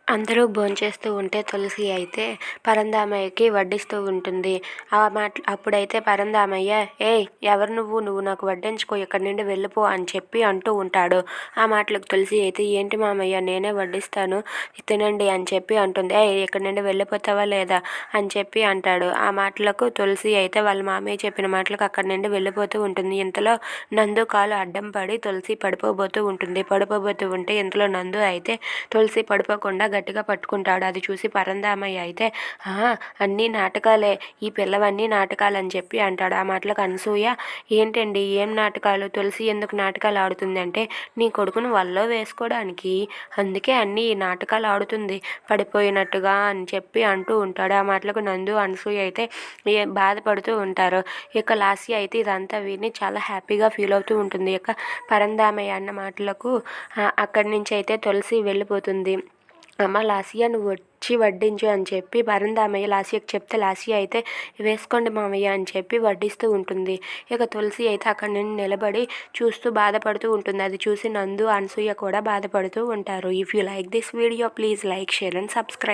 అందరూ భోంచేస్తూ ఉంటే తులసి అయితే పరంధామయ్యకి వడ్డిస్తూ ఉంటుంది. అప్పుడైతే పరంధామయ్య, "ఏయ్! ఎవరు నువ్వు? నువ్వు నాకు వడ్డించుకో, ఇక్కడి నుండి వెళ్ళిపో" అని చెప్పి అంటూ ఉంటాడు. ఆ మాటలకు తులసి అయితే, "ఏంటి మామయ్య, నేనే వడ్డిస్తాను, తినండి" అని చెప్పి అంటుంది. "ఏయ్! ఇక్కడి నుండి వెళ్ళిపోతావా లేదా" అని చెప్పి అంటాడు. ఆ మాటలకు తులసి అయితే వాళ్ళ మామయ్య చెప్పిన మాటలకు అక్కడి నుండి వెళ్ళిపోతూ ఉంటుంది. ఇంతలో నందు కాలు అడ్డం పడి తులసి పడిపోబోతూ ఉంటుంది. పడిపోబోతూ ఉంటే ఇంతలో నందు అయితే తులసి పడిపోకుండా గట్టిగా పట్టుకుంటాడు. అది చూసి పరంధామయ్య అయితే, అన్నీ నాటకాలే, ఈ పిల్లవన్నీ నాటకాలని చెప్పి అంటాడు. ఆ మాటలకు అనసూయ, ఏంటండి ఏం నాటకాలు, తులసి ఎందుకు నాటకాలు ఆడుతుంది అంటే, నీ కొడుకును వల్లో వేసుకోవడానికి, అందుకే అన్నీ ఈ నాటకాలు ఆడుతుంది పడిపోయినట్టుగా అని చెప్పి అంటూ ఉంటాడు. ఆ మాటలకు నందు అనసూయ అయితే బాధపడుతూ ఉంటారు. ఇక లాస్య అయితే ఇదంతా విని చాలా హ్యాపీగా ఫీల్ అవుతూ ఉంటుంది. ఇక పరంధామయ్య అన్న మాటలకు అక్కడి నుంచి అయితే తులసి వెళ్ళిపోతుంది. అమ్మ లాస్య, నువ్వు వచ్చి వడ్డించు అని చెప్పి పరంధామయ్య లాస్యకి చెప్తే, లాస్య అయితే వేసుకోండి మామయ్య అని చెప్పి వడ్డిస్తూ ఉంటుంది. ఇక తులసి అయితే అక్కడి నుండి నిలబడి చూస్తూ బాధపడుతూ ఉంటుంది. అది చూసి నందు అనసూయ కూడా బాధపడుతూ ఉంటారు. If you like this video, please like, share and subscribe.